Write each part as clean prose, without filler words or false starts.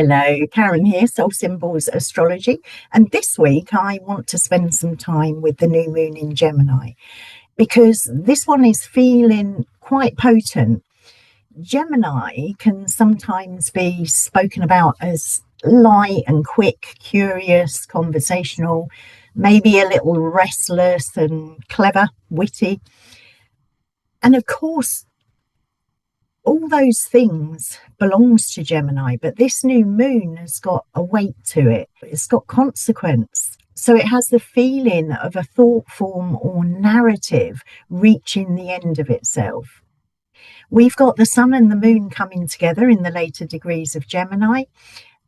Hello, Karen here, Soul Symbols Astrology. And this week I want to spend some time with the new moon in Gemini because this one is feeling quite potent. Gemini can sometimes be spoken about as light and quick, curious, conversational, maybe a little restless and clever, witty. And of course, all those things belongs to Gemini, but this new moon has got a weight to it. It's got consequence. So it has the feeling of a thought form or narrative reaching the end of itself. We've got the sun and the moon coming together in the later degrees of Gemini,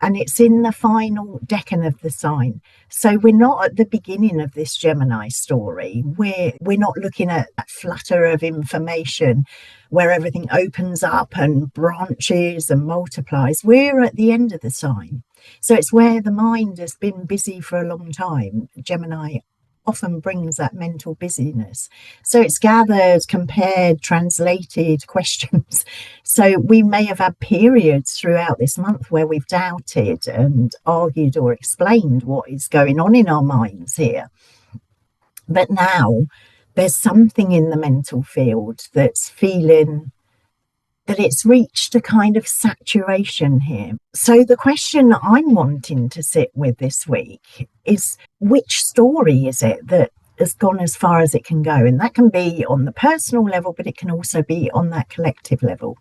and it's in the final decan of the sign. So we're not at the beginning of this Gemini story. We're not looking at that flutter of information where everything opens up and branches and multiplies. We're at the end of the sign. So it's where the mind has been busy for a long time. Gemini often brings that mental busyness. So it's gathered, compared, translated questions. So we may have had periods throughout this month where we've doubted and argued or explained what is going on in our minds here. But now there's something in the mental field that's feeling that it's reached a kind of saturation here. So the question I'm wanting to sit with this week is, which story is it that has gone as far as it can go? And that can be on the personal level, but it can also be on that collective level.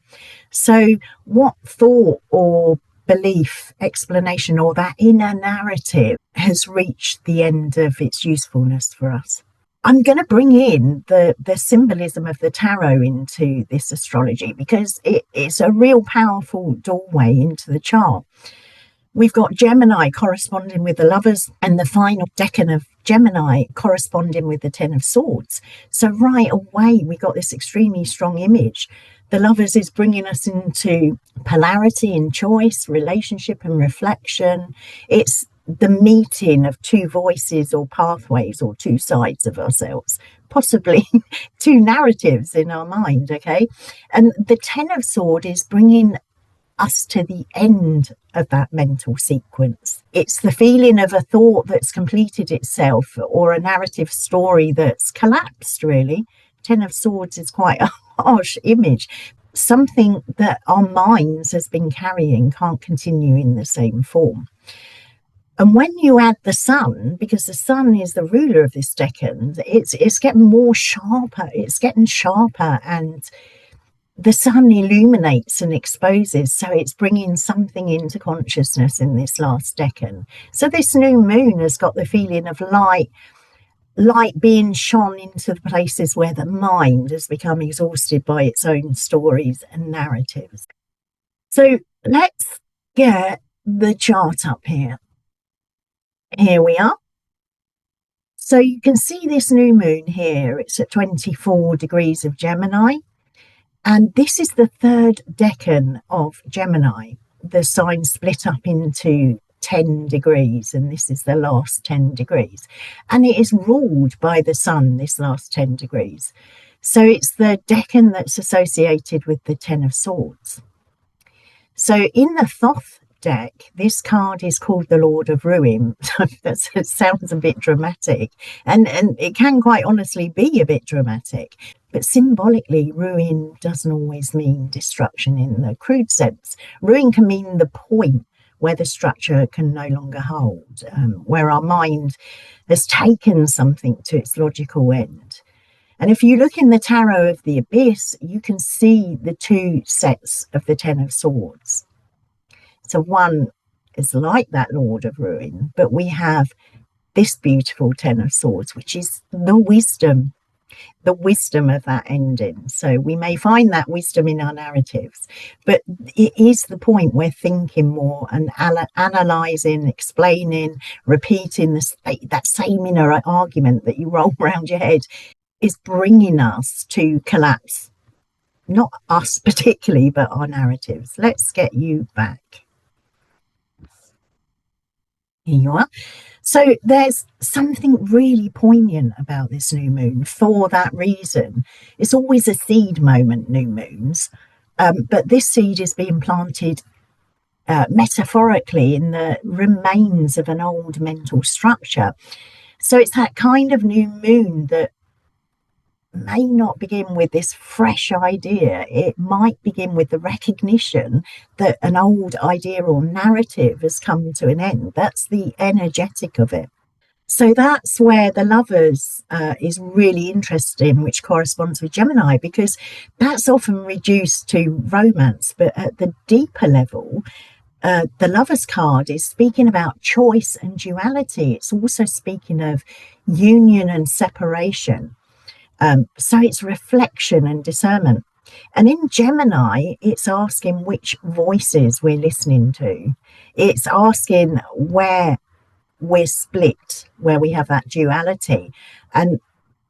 So what thought or belief, explanation, or that inner narrative has reached the end of its usefulness for us? I'm going to bring in the symbolism of the tarot into this astrology because it's a real powerful doorway into the chart. We've got Gemini corresponding with the Lovers and the final decan of Gemini corresponding with the Ten of Swords. So right away, we got this extremely strong image. The Lovers is bringing us into polarity and choice, relationship and reflection. It's the meeting of two voices or pathways or two sides of ourselves, possibly two narratives in our mind, okay? And the Ten of Swords is bringing us to the end of that mental sequence. It's the feeling of a thought that's completed itself or a narrative story that's collapsed, really. Ten of Swords is quite a harsh image. Something that our minds has been carrying can't continue in the same form. And when you add the sun, because the sun is the ruler of this decan, it's getting more sharper. It's getting sharper, and the sun illuminates and exposes. So it's bringing something into consciousness in this last decan. So this new moon has got the feeling of light being shone into the places where the mind has become exhausted by its own stories and narratives. So let's get the chart up here. Here we are. So you can see this new moon here. It's at 24 degrees of Gemini. And this is the third decan of Gemini. The sign split up into 10 degrees, and this is the last 10 degrees. And it is ruled by the sun, this last 10 degrees. So it's the decan that's associated with the Ten of Swords. So in the Thoth deck, this card is called the Lord of Ruin. That sounds a bit dramatic, and it can quite honestly be a bit dramatic, but symbolically ruin doesn't always mean destruction in the crude sense. Ruin can mean the point where the structure can no longer hold, where our mind has taken something to its logical end. And if you look in the tarot of the abyss, you can see the two sets of the Ten of Swords. So one is like that Lord of Ruin, but we have this beautiful Ten of Swords, which is the wisdom of that ending. So we may find that wisdom in our narratives, but it is the point where thinking more and analysing, explaining, repeating that same inner argument that you roll around your head is bringing us to collapse. Not us particularly, but our narratives. Let's get you back. Here you are. So there's something really poignant about this new moon for that reason. It's always a seed moment, new moons, but this seed is being planted metaphorically in the remains of an old mental structure. So it's that kind of new moon that may not begin with this fresh idea. It might begin with the recognition that an old idea or narrative has come to an end. That's the energetic of it. So that's where the lovers is really interesting, which corresponds with Gemini, because that's often reduced to romance. But at the deeper level, the lovers card is speaking about choice and duality. It's also speaking of union and separation. So it's reflection and discernment. And in Gemini, it's asking which voices we're listening to. It's asking where we're split, where we have that duality. And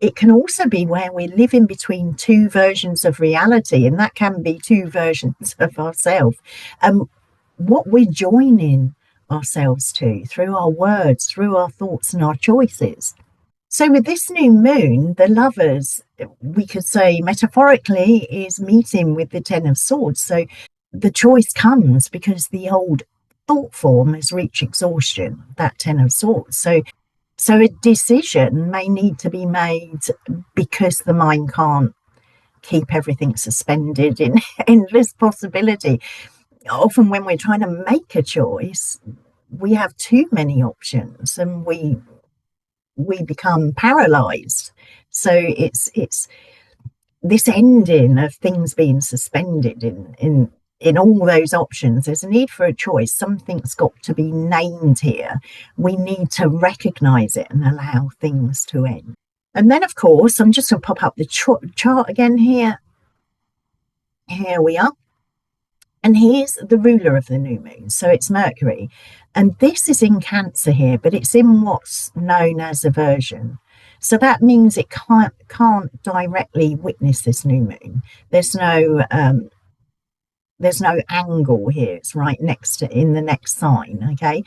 it can also be where we're living between two versions of reality, and that can be two versions of ourselves. What we're joining ourselves to through our words, through our thoughts and our choices. So with this new moon, the lovers, we could say metaphorically, is meeting with the Ten of Swords. So the choice comes because the old thought form has reached exhaustion, that Ten of Swords. So a decision may need to be made because the mind can't keep everything suspended in endless possibility. Often when we're trying to make a choice, we have too many options and we become paralyzed. So it's this ending of things being suspended in all those options. There's a need for a choice. Something's got to be named here. We need to recognize it and allow things to end. And then, of course, I'm just going to pop up the chart again here. Here we are. And here's the ruler of the new moon. So it's Mercury. And this is in Cancer here, but it's in what's known as aversion. So that means it can't directly witness this new moon. There's no angle here. It's right next to in the next sign. Okay.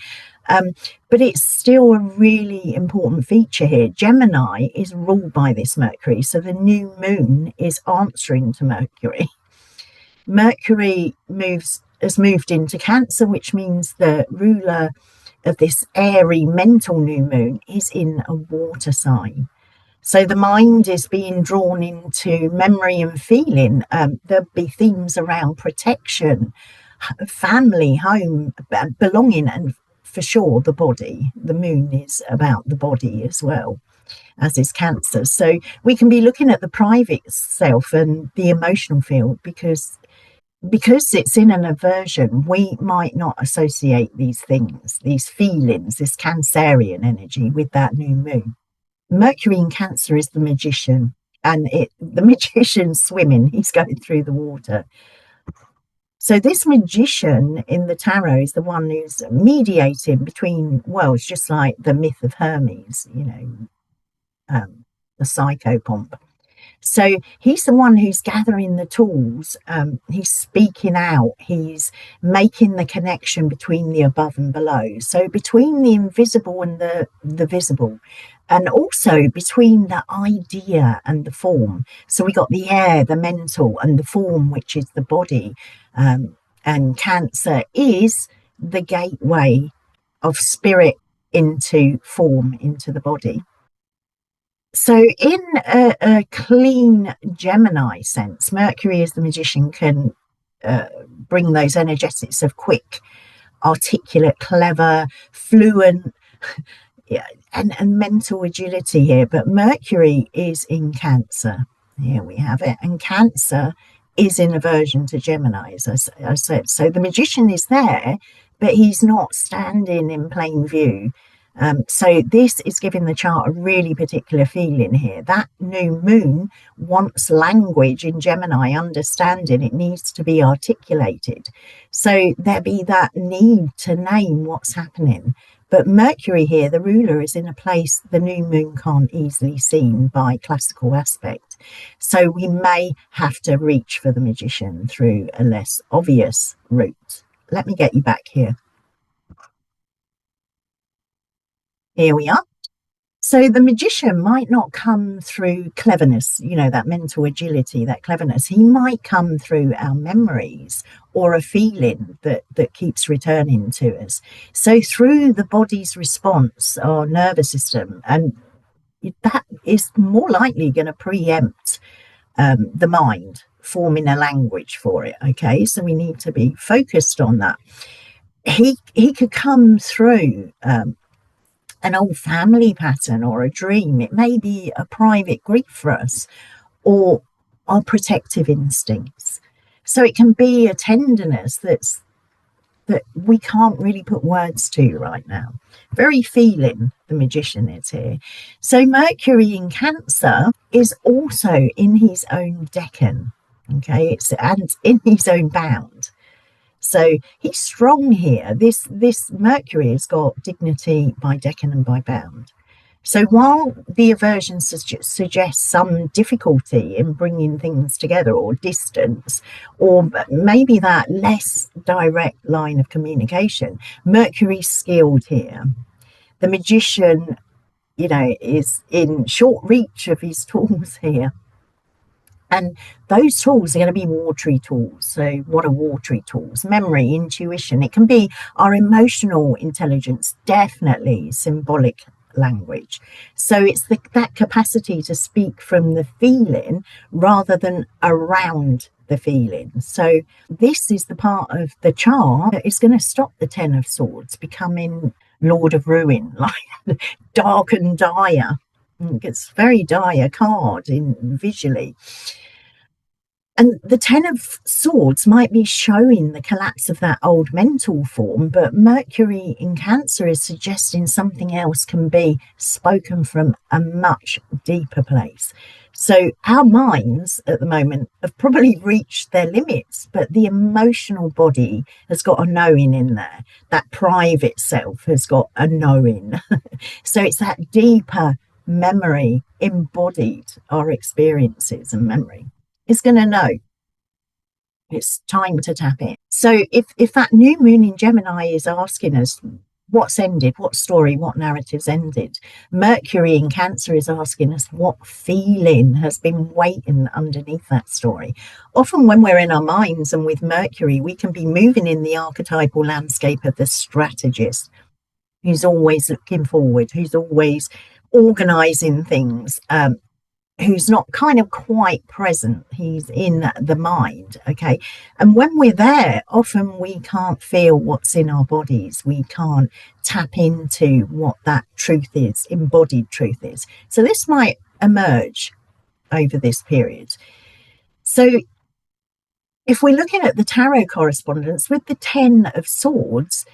But it's still a really important feature here. Gemini is ruled by this Mercury. So the new moon is answering to Mercury. Mercury has moved into Cancer, which means the ruler of this airy mental new moon is in a water sign. So the mind is being drawn into memory and feeling. There'll be themes around protection, family, home, belonging, and for sure the body. The moon is about the body as well, as is Cancer. So we can be looking at the private self and the emotional field because it's in an aversion, we might not associate these things, these feelings, this Cancerian energy with that new moon. Mercury in Cancer is the magician, and the magician's swimming, he's going through the water. So this magician in the tarot is the one who's mediating between worlds, just like the myth of Hermes, the psychopomp. So he's the one who's gathering the tools. He's speaking out. He's making the connection between the above and below. So between the invisible and the visible, and also between the idea and the form. So we got the air, the mental, and the form, which is the body. And Cancer is the gateway of spirit into form, into the body. So in a clean Gemini sense, Mercury as the magician can bring those energetics of quick, articulate, clever, fluent, and mental agility here. But Mercury is in Cancer. Here we have it. And Cancer is in aversion to Gemini, as I said. So the magician is there, but he's not standing in plain view. So this is giving the chart a really particular feeling here. That new moon wants language in Gemini, understanding. It needs to be articulated. So there be that need to name what's happening. But Mercury here, the ruler, is in a place the new moon can't easily seen by classical aspect. So we may have to reach for the magician through a less obvious route. Let me get you back here. Here we are. So the magician might not come through cleverness, that mental agility, that cleverness. He might come through our memories or a feeling that keeps returning to us. So through the body's response, our nervous system, and that is more likely going to preempt the mind forming a language for it. Okay, so we need to be focused on that. He could come through an old family pattern or a dream. It may be a private grief for us or our protective instincts. So it can be a tenderness that we can't really put words to right now. Very feeling, the magician is here. So Mercury in Cancer is also in his own Decan. Okay, and in his own bound. So he's strong here. This Mercury has got dignity by Decan and by bound. So while the aversion suggests some difficulty in bringing things together or distance, or maybe that less direct line of communication, Mercury's skilled here. The magician, is in short reach of his tools here. And those tools are going to be watery tools. So what are watery tools? Memory, intuition. It can be our emotional intelligence, definitely symbolic language. So it's that capacity to speak from the feeling rather than around the feeling. So this is the part of the chart that is going to stop the Ten of Swords becoming Lord of Ruin, like dark and dire. It's a very dire card visually. And the Ten of Swords might be showing the collapse of that old mental form, but Mercury in Cancer is suggesting something else can be spoken from a much deeper place. So our minds at the moment have probably reached their limits, but the emotional body has got a knowing in there. That private self has got a knowing. So it's that deeper memory embodied our experiences and memory. It's going to know it's time to tap in. So if that new moon in Gemini is asking us what's ended, what story, what narrative's ended, Mercury in Cancer is asking us what feeling has been waiting underneath that story. Often when we're in our minds and with Mercury, we can be moving in the archetypal landscape of the strategist who's always looking forward, who's always organizing things, who's not kind of quite present. He's in the mind. Okay. And when we're there, often we can't feel what's in our bodies. We can't tap into what that truth is, embodied truth is. So this might emerge over this period. So if we're looking at the tarot correspondence with the Ten of Swords,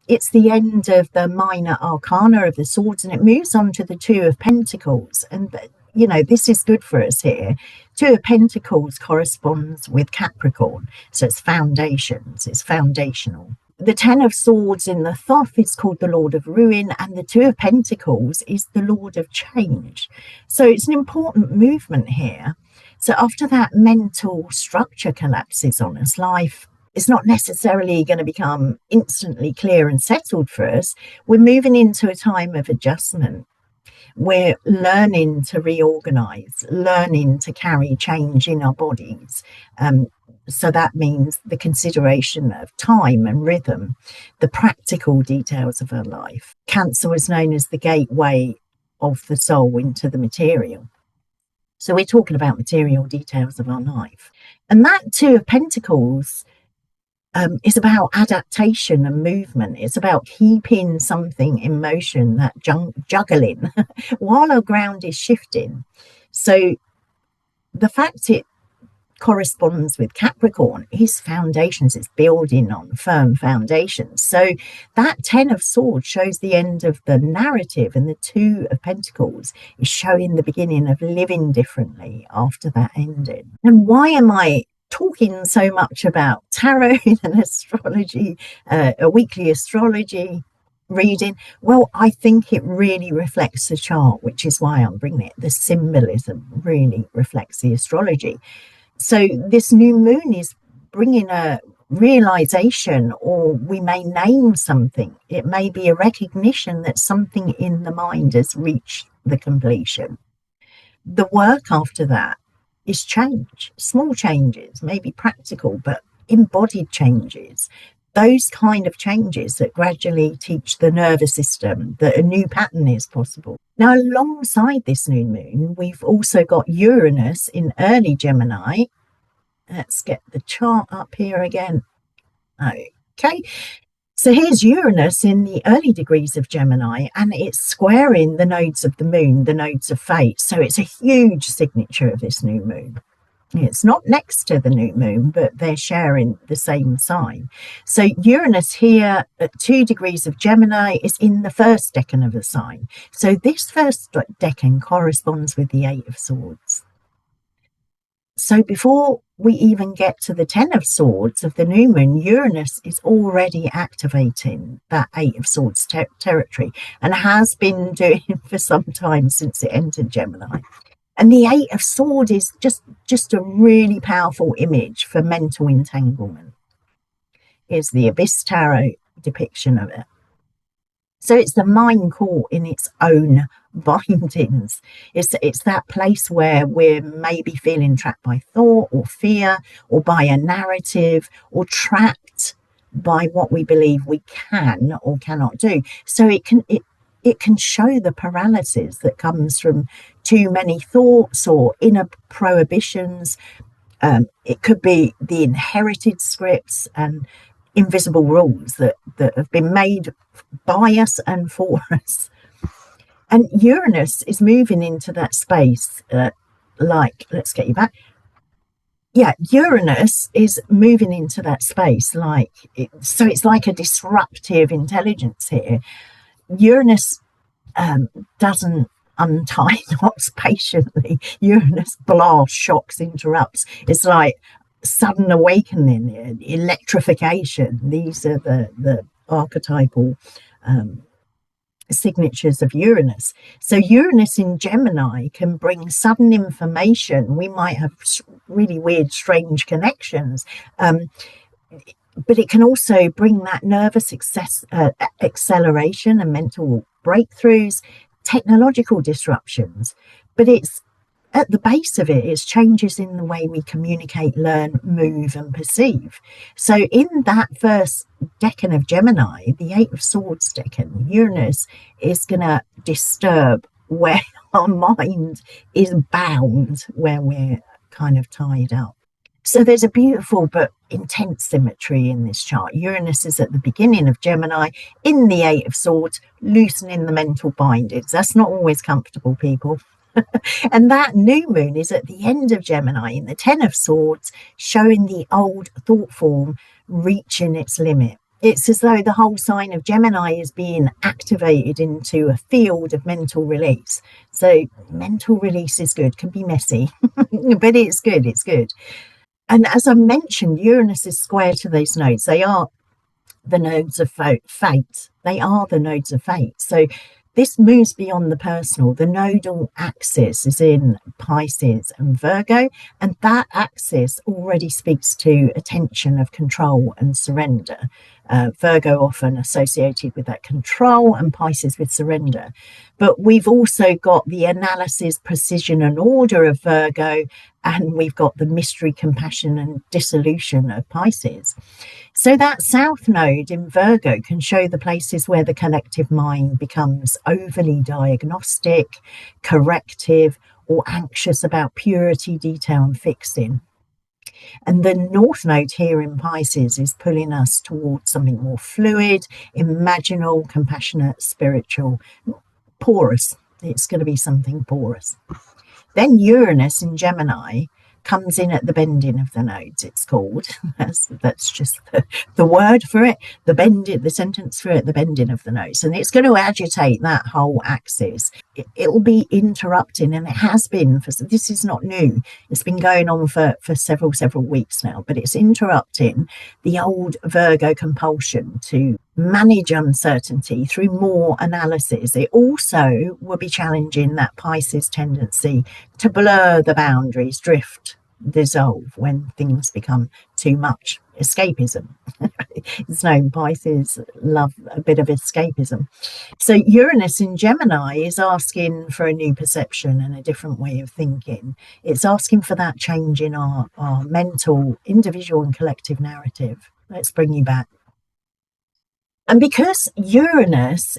it's the end of the minor arcana of the swords and it moves on to the Two of Pentacles. And this is good for us here. Two of Pentacles corresponds with Capricorn. So it's foundations, it's foundational. The Ten of Swords in the Thoth is called the Lord of Ruin, and the Two of Pentacles is the Lord of Change. So it's an important movement here. So after that mental structure collapses on us, life is not necessarily going to become instantly clear and settled for us. We're moving into a time of adjustment. We're learning to reorganize, learning to carry change in our bodies. So that means the consideration of time and rhythm, the practical details of our life. Cancer was known as the gateway of the soul into the material. So we're talking about material details of our life. And that Two of Pentacles is about adaptation and movement. It's about keeping something in motion, that juggling, while our ground is shifting. So the fact it corresponds with Capricorn is foundations. It's building on firm foundations. So that Ten of Swords shows the end of the narrative, and the Two of Pentacles is showing the beginning of living differently after that ending. And why am I talking so much about tarot and astrology, a weekly astrology reading? Well, I think it really reflects the chart, which is why I'm bringing it. The symbolism really reflects the astrology. So this new moon is bringing a realization, or we may name something. It may be a recognition that something in the mind has reached the completion. The work after that is change, small changes, maybe practical, but embodied changes. Those kind of changes that gradually teach the nervous system that a new pattern is possible. Now, alongside this new moon, we've also got Uranus in early Gemini. Let's get the chart up here again. Okay, so here's Uranus in the early degrees of Gemini, and it's squaring the nodes of the moon, the nodes of fate. So it's a huge signature of this new moon. It's not next to the new moon, but they're sharing the same sign. So Uranus here at 2 degrees of Gemini is in the first decan of the sign. So this first decan corresponds with the 8 of Swords. So before we even get to the 10 of Swords of the new moon, Uranus is already activating that 8 of Swords territory, and has been doing for some time since it entered Gemini. And the 8 of Swords is just a really powerful image for mental entanglement. Here's the Abyss Tarot depiction of it. So it's the mind caught in its own bindings. It's that place where we're maybe feeling trapped by thought or fear, or by a narrative, or trapped by what we believe we can or cannot do. So it can show the paralysis that comes from too many thoughts or inner prohibitions. It could be the inherited scripts and invisible rules that have been made by us and for us. And Uranus is moving into that space, let's get you back. Yeah, Uranus is moving into that space, so it's like a disruptive intelligence here. Uranus doesn't untie knots patiently. Uranus blasts, shocks, interrupts. It's like sudden awakening, electrification. These are the archetypal signatures of Uranus. So Uranus in Gemini can bring sudden information. We might have really weird, strange connections. But it can also bring that nervous acceleration and mental breakthroughs, technological disruptions. But it's at the base of it, it's changes in the way we communicate, learn, move, and perceive. So in that first decan of Gemini, the 8 of Swords decan, Uranus is going to disturb where our mind is bound, where we're kind of tied up. So there's a beautiful but intense symmetry in this chart. Uranus is at the beginning of Gemini in the 8 of Swords, loosening the mental bindings. That's not always comfortable, people. And that new moon is at the end of Gemini in the 10 of Swords, showing the old thought form reaching its limit. It's as though the whole sign of Gemini is being activated into a field of mental release. So mental release is good, can be messy, but it's good, it's good. And as I mentioned, Uranus is square to those nodes. They are the nodes of fate. They are the nodes of fate. So this moves beyond the personal. The nodal axis is in Pisces and Virgo, and that axis already speaks to attention of control and surrender. Virgo often associated with that control, and Pisces with surrender. But we've also got the analysis, precision, and order of Virgo, and we've got the mystery, compassion, and dissolution of Pisces. So that south node in Virgo can show the places where the collective mind becomes overly diagnostic, corrective, or anxious about purity, detail, and fixing. And the north node here in Pisces is pulling us towards something more fluid, imaginal, compassionate, spiritual, porous. It's going to be something porous. Then Uranus in Gemini comes in at the bending of the nodes, it's called. That's just the word for it, the sentence for it, the bending of the nodes. And it's going to agitate that whole axis. It'll be interrupting, and it has been, this is not new. It's been going on for several weeks now, but it's interrupting the old Virgo compulsion to manage uncertainty through more analysis. It also will be challenging that Pisces tendency to blur the boundaries, drift, dissolve when things become too much. escapism. It's known Pisces love a bit of escapism. So Uranus in Gemini is asking for a new perception and a different way of thinking. It's asking for that change in our mental, individual and collective narrative. Let's bring you back. And because Uranus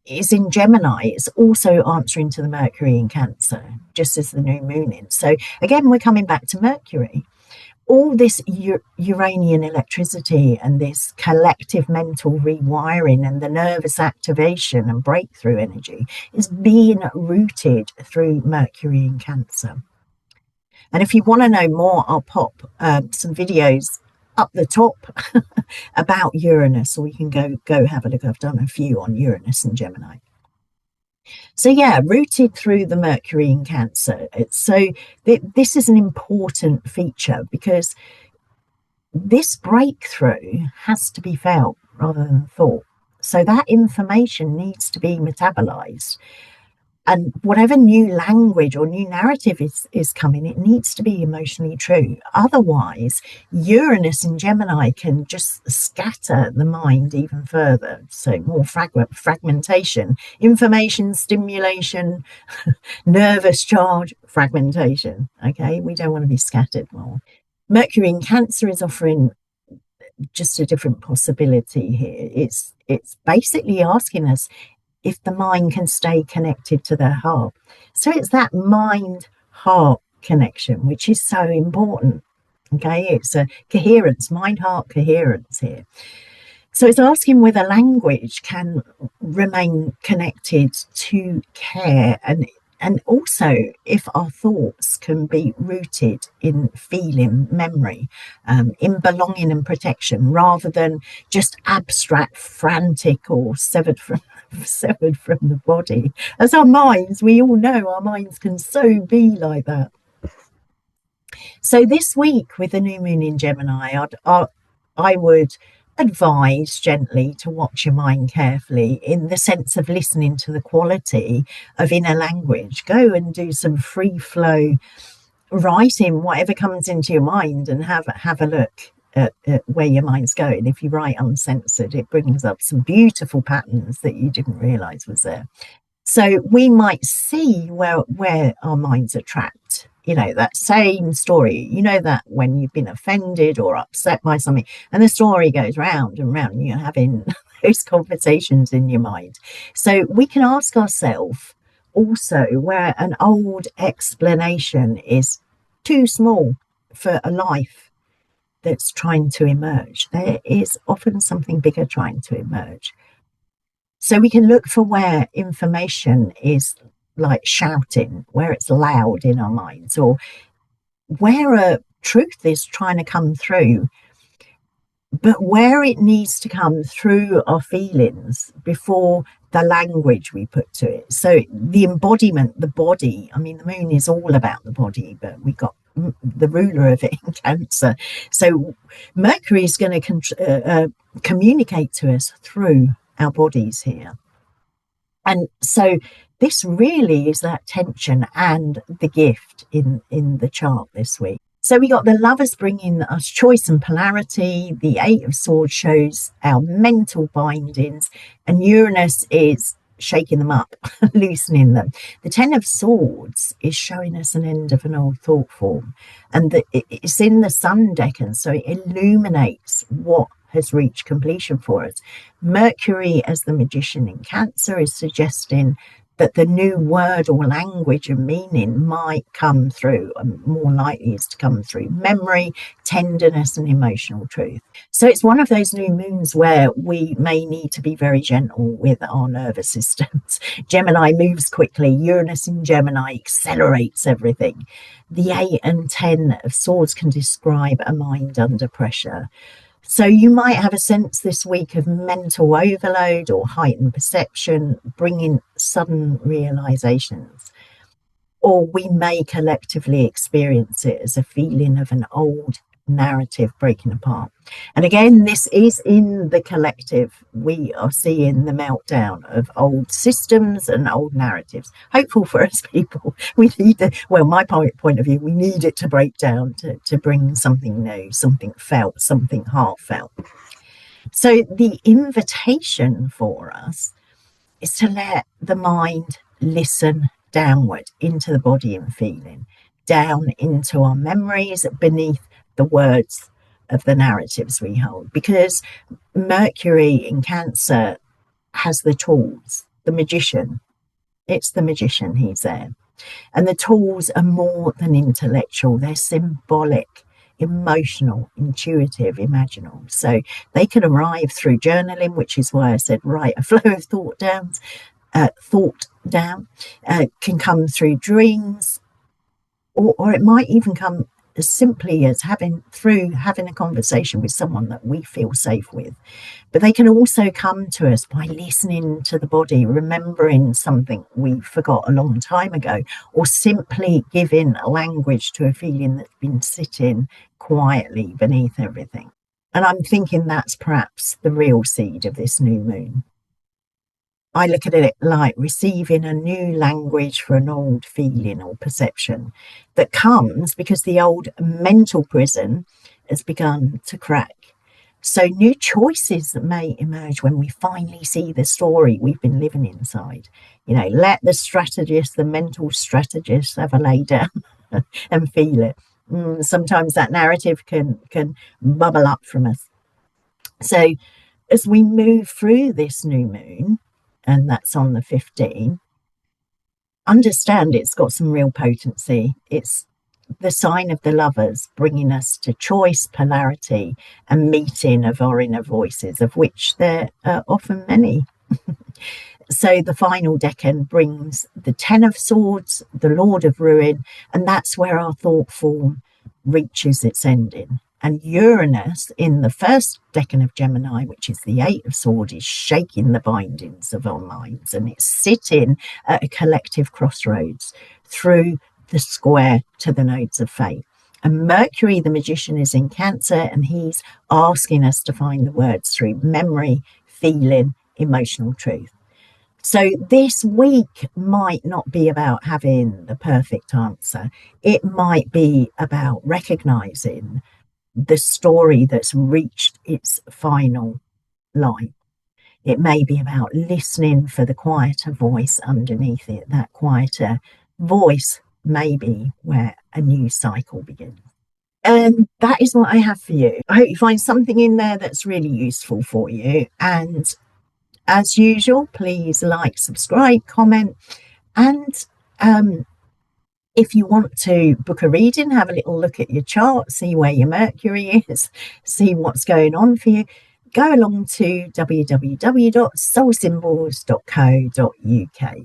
is in Gemini, it's also answering to the Mercury in Cancer, just as the new moon is. So again, we're coming back to Mercury. All this Uranian electricity and this collective mental rewiring and the nervous activation and breakthrough energy is being rooted through Mercury in Cancer. And if you want to know more, I'll pop some videos up the top about Uranus, or you can go have a look. I've done a few on Uranus and Gemini. So yeah, rooted through the Mercury in Cancer. This is an important feature because this breakthrough has to be felt rather than thought. So that information needs to be metabolized. And whatever new language or new narrative is coming, it needs to be emotionally true. Otherwise, Uranus in Gemini can just scatter the mind even further. So more fragmentation, information stimulation, nervous charge, fragmentation. Okay, we don't want to be scattered more. Mercury in Cancer is offering just a different possibility here. It's basically asking us if the mind can stay connected to their heart. So it's that mind-heart connection, which is so important. Okay, it's a coherence, mind-heart coherence here. So it's asking whether language can remain connected to care, and also if our thoughts can be rooted in feeling, memory, in belonging and protection, rather than just abstract, frantic, or severed from the body. As our minds, we all know our minds can so be like that. So this week with the new moon in Gemini, I would advise gently to watch your mind carefully, in the sense of listening to the quality of inner language. Go and do some free flow writing, whatever comes into your mind, and have a look at where your mind's going. If you write uncensored, it brings up some beautiful patterns that you didn't realize was there. So we might see where our minds are trapped. You know, that same story, you know, that when you've been offended or upset by something, and the story goes round and round, and you're having those conversations in your mind. So we can ask ourselves also where an old explanation is too small for a life that's trying to emerge. There is often something bigger trying to emerge. So we can look for where information is like shouting, where it's loud in our minds, or where a truth is trying to come through, but where it needs to come through our feelings before the language we put to it. So the embodiment, the body, I mean, the moon is all about the body, but we got the ruler of it in Cancer. So Mercury is going to communicate to us through our bodies here. And so this really is that tension and the gift in the chart this week. So we got the Lovers bringing us choice and polarity. The Eight of Swords shows our mental bindings, and Uranus is shaking them up, loosening them. The Ten of Swords is showing us an end of an old thought form, and it's in the Sun Decan, so it illuminates what has reached completion for us. Mercury, as the Magician in Cancer, is suggesting that the new word or language and meaning might come through, and more likely is to come through memory, tenderness, and emotional truth. So it's one of those new moons where we may need to be very gentle with our nervous systems. Gemini moves quickly. Uranus in Gemini accelerates everything. The 8 and 10 of Swords can describe a mind under pressure. So you might have a sense this week of mental overload or heightened perception, bringing sudden realizations. Or we may collectively experience it as a feeling of an old narrative breaking apart. And again, this is in the collective. We are seeing the meltdown of old systems and old narratives. Hopeful for us people. We need well, my point of view, we need it to break down to bring something new, something felt, something heartfelt. So the invitation for us is to let the mind listen downward into the body and feeling, down into our memories, beneath the words of the narratives we hold. Because Mercury in Cancer has the tools, the magician. It's the magician, he's there. And the tools are more than intellectual, they're symbolic, emotional, intuitive, imaginal. So they can arrive through journaling, which is why I said write a flow of thought down, can come through dreams, or it might even come as simply as having a conversation with someone that we feel safe with. But they can also come to us by listening to the body, remembering something we forgot a long time ago, or simply giving a language to a feeling that's been sitting quietly beneath everything. And I'm thinking that's perhaps the real seed of this new moon. I look at it like receiving a new language for an old feeling or perception that comes because the old mental prison has begun to crack. So new choices may emerge when we finally see the story we've been living inside. Let the mental strategist have a lay down and feel it. Sometimes that narrative can bubble up from us. So as we move through this new moon, and that's on the 15th, understand it's got some real potency. It's the sign of the lovers, bringing us to choice, polarity, and meeting of our inner voices, of which there are often many. So the final decan brings the 10 of Swords, the Lord of Ruin, and that's where our thought form reaches its ending. And Uranus in the first decan of Gemini, which is the 8 of Swords, is shaking the bindings of our minds, and it's sitting at a collective crossroads through the square to the nodes of fate. And Mercury, the magician, is in Cancer, and he's asking us to find the words through memory, feeling, emotional truth. So this week might not be about having the perfect answer. It might be about recognizing the story that's reached its final line. It may be about listening for the quieter voice underneath it. That quieter voice may be where a new cycle begins. And that is what I have for you. I hope you find something in there that's really useful for you. And as usual, please like, subscribe, comment, and if you want to book a reading, have a little look at your chart, see where your Mercury is, see what's going on for you, go along to www.soulsymbols.co.uk.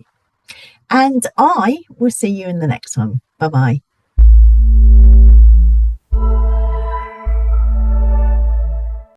And I will see you in the next one. Bye-bye.